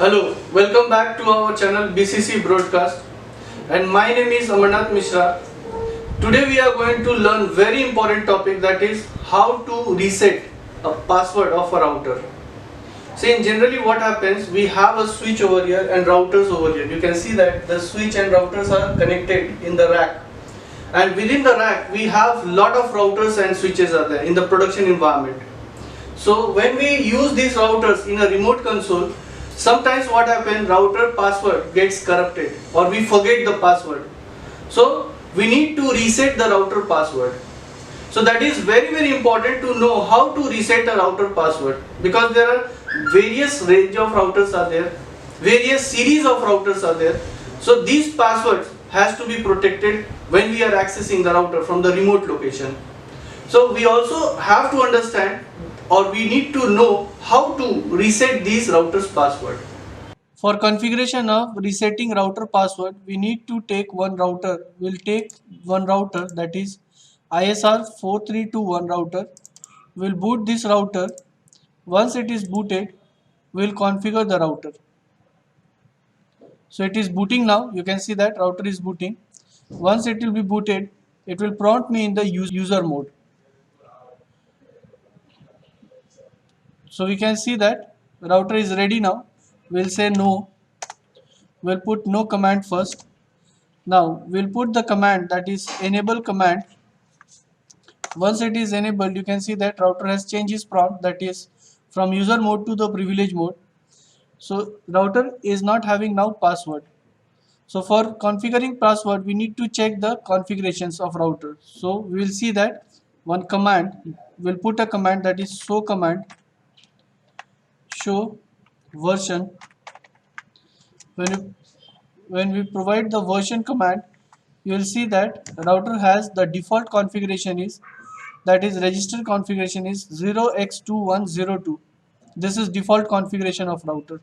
Hello, welcome back to our channel BCC Broadcast, and my name is Amarnath Mishra. Today we are going to learn very important topic, that is how to reset a password of a router. See, in generally what happens, we have a switch over here and routers over here. You can see that the switch and routers are connected in the rack, and within the rack we have lot of routers and switches are there in the production environment. So when we use these routers in a remote console, sometimes what happens, router password gets corrupted or we forget the password. So we need to reset the router password. So that is very important to know how to reset a router password, because there are various range of routers are there, various series of routers are there. So these passwords has to be protected when we are accessing the router from the remote location. So we also have to understand, or we need to know how to reset these routers password. For configuration of resetting router password, we need to take one router. We'll take one router, that is ISR 4321 router. We'll boot this router. Once it is booted, we'll configure the router. So it is booting now. You can see that router is booting. Once it will be booted, it will prompt me in the user mode. So we can see that router is ready now. We'll say no. We'll put no command first. Now we'll put the command, that is enable command. Once it is enabled, you can see that router has changed its prompt, that is from user mode to the privilege mode. So router is not having now password. So for configuring password, we need to check the configurations of router. So we will see that one command, we'll put a command, that is show command, show version. When we provide the version command, you will see that router has the default configuration is, that is register configuration is 0x2102. This is default configuration of router.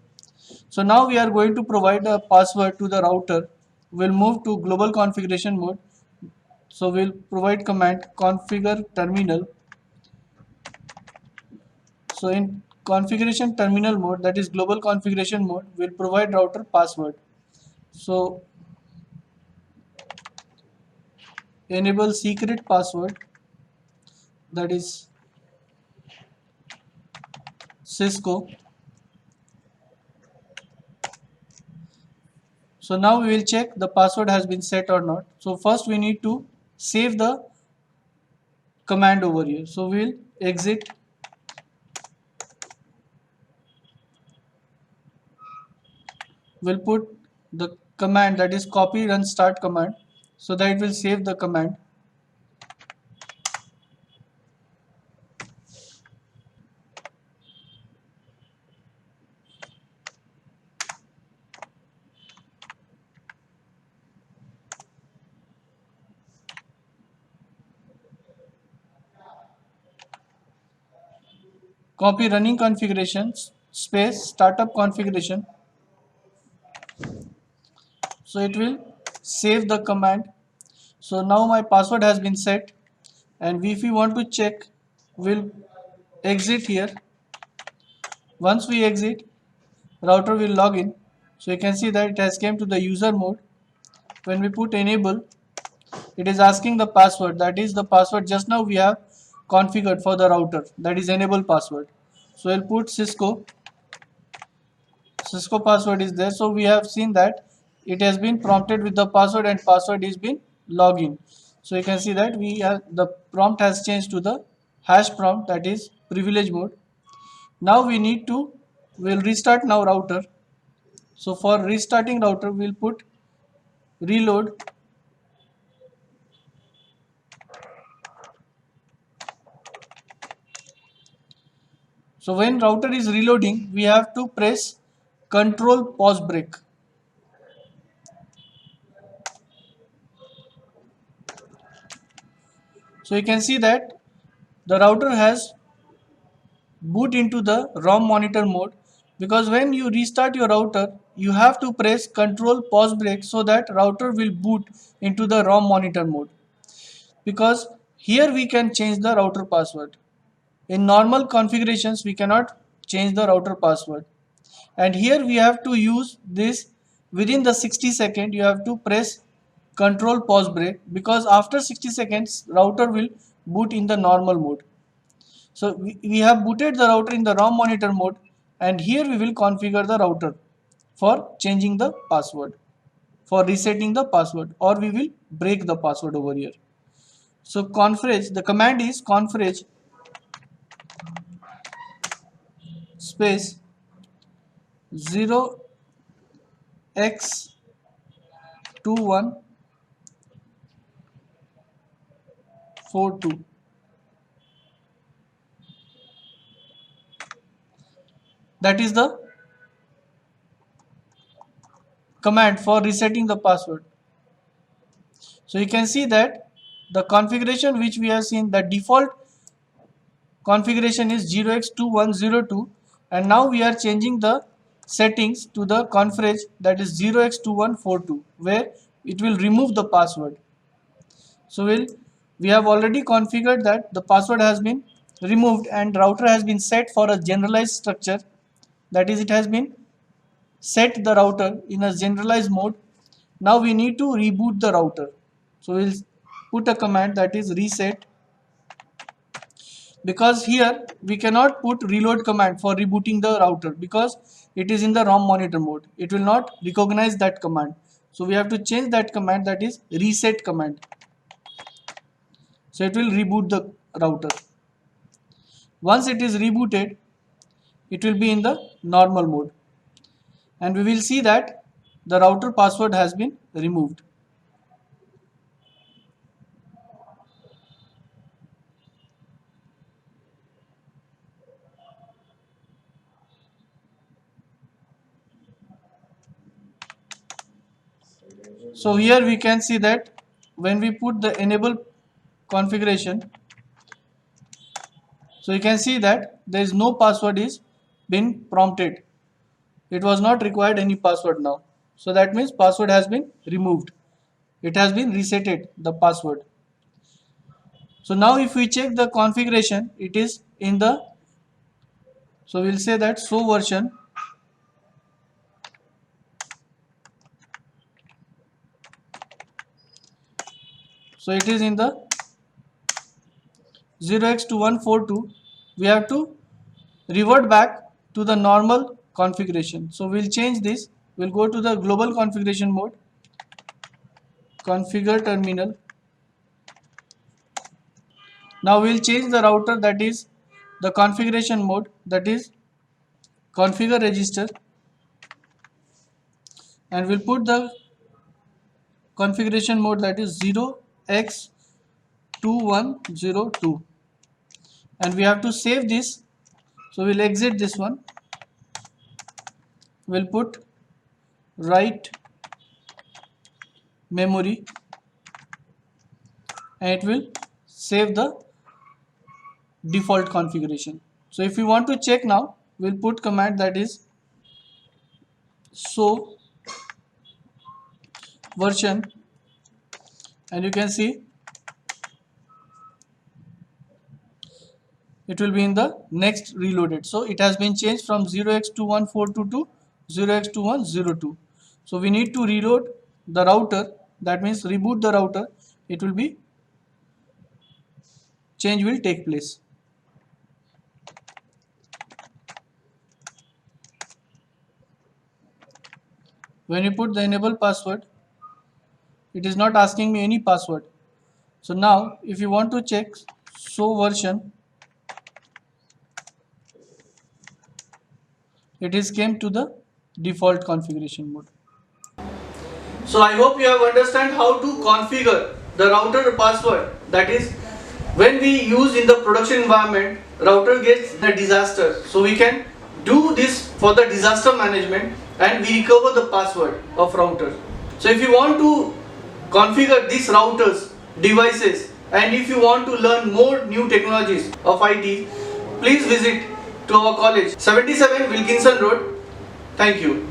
So now we are going to provide a password to the router. We'll move to global configuration mode. So we'll provide command configure terminal. So in configuration terminal mode, that is global configuration mode, we'll provide router password. So enable secret password, that is Cisco. So now we will check the password has been set or not. So first we need to save the command over here. So we'll exit. We'll put the command, that is copy run start command, so that it will save the command. Copy running configuration space startup configuration. So it will save the command. So now my password has been set, and if we want to check, we'll exit here. Once we exit, router will log in. So you can see that it has came to the user mode. When we put enable, it is asking the password, that is the password just now we have configured for the router, that is enable password. So we'll put Cisco password is there. So we have seen that it has been prompted with the password, and password is been login. So you can see that we have the prompt has changed to the hash prompt, that is privilege mode. Now we need to, we'll restart now router. So for restarting router, we'll put reload. So when router is reloading, we have to press control pause break. So you can see that the router has boot into the ROM monitor mode, because when you restart your router, you have to press control pause break so that router will boot into the ROM monitor mode, because here we can change the router password. In normal configurations, we cannot change the router password. and here we have to use this within the 60 second. You have to press control pause break, because after 60 seconds router will boot in the normal mode. So we have booted the router in the ROM monitor mode, and here we will configure the router for changing the password, for resetting the password, or we will break the password over here. So config, the command is config space 0x2142. That is the command for resetting the password. So you can see that the configuration which we have seen, the default configuration is 0x2102, and now we are changing the settings to the config that is 0x2142, where it will remove the password. So we have already configured that the password has been removed and router has been set for a generalized structure. That is, it has been set the router in a generalized mode. Now we need to reboot the router. So we'll put a command that is reset, because here we cannot put reload command for rebooting the router because it is in the ROM monitor mode. It will not recognize that command. So we have to change that command, that is reset command. So it will reboot the router. Once it is rebooted, it will be in the normal mode, and we will see that the router password has been removed. So here we can see that when we put the enable configuration, so you can see that there is no password is been prompted. It was not required any password now. So that means password has been removed. It has been resetted, the password. So now if we check the configuration, it is in the, so we'll say that show version. So it is in the 0x2142. We have to revert back to the normal configuration. So we'll change this. We'll go to the global configuration mode, configure terminal. Now we'll change the router, that is the configuration mode, that is configure register, and we'll put the configuration mode, that is 0x2102, and we have to save this. So we'll exit this one. We'll put write memory, and it will save the default configuration. So if we want to check now, we'll put command that is show version, and you can see it will be in the next reloaded. So it has been changed from 0x2142 to 0x2102. So we need to reload the router, that means reboot the router. It will be, change will take place. When you put the enable password, it is not asking me any password. So now if you want to check show version, it is came to the default configuration mode. So I hope you have understand how to configure the router password. That is, when we use in the production environment, router gets the disaster. So we can do this for the disaster management, and we recover the password of router. So if you want to configure these routers, devices, and if you want to learn more new technologies of IT, please visit to our college, 77 Wilkinson Road. Thank you.